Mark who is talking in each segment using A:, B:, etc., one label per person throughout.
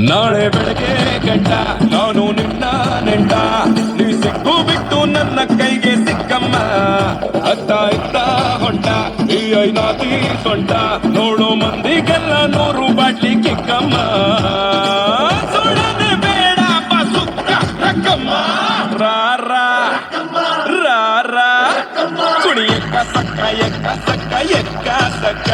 A: ನಾಳೆ ಬೆಳಗ್ಗೆ ಗಂಟ ನಾನು ನಿನ್ನ ನೆಂಟ, ನೀ ಸಿಕ್ಕು ಬಿಟ್ಟು ನನ್ನ ಕೈಗೆ ಸಿಕ್ಕಮ್ಮ. ಅತ್ತ ಇತ್ತ ಹೊಂಟ ಈ ಐನಾತಿ ಸೊಂಟ, ನೋಡೋ ಮಂದಿಗೆಲ್ಲ 100 ಬಾಟ್ಲಿ ಕಿಕ್ಕಮ್ಮ. ಸುಳ್ಳನೆ ಬೇಡ ಸುಕ್ಕ ರಕ್ಕಮ್ಮ, ರಾರ ರಾರ ಕುಡಿ ಎಕ್ಕ ಸಕ್ಕ ಎಕ್ಕ ಸಕ್ಕ ಎಕ್ಕ ಸಕ್ಕ.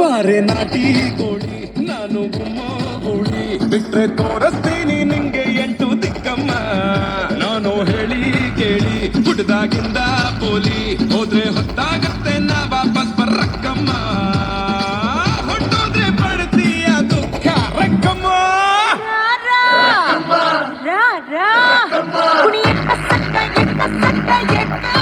A: ಬಾರೆ ನಾಟಿ ಕೋಳಿ ನಾನು ಗುಮ್ಮ ಕೋಳಿ, ಬಿಟ್ರೆ ತೋರಿಸ್ತೀನಿ ನಿಂಗೆ 8 ದಿಕ್ಕಮ್ಮ. ನಾನು ಹೇಳಿ ಕೇಳಿ ಹುಟ್ಟದಾಗಿಂದ ಪೋಲಿ, ಹೋದ್ರೆ ಹೊತ್ತಾಗತ್ತೆ ನಾ ವಾಪಸ್ ಬರಕ್ಕಮ್ಮ. ಹೊಟ್ಟೋದ್ರೆ ಪಡ್ತೀಯ ದುಃಖ ರಕ್ಕಮ್ಮ.
B: ಕುಣಿಯಕ್ಕ ಸಕ್ಕ ಎಕ್ಕ ಸಕ್ಕ ಎಕ್ಕ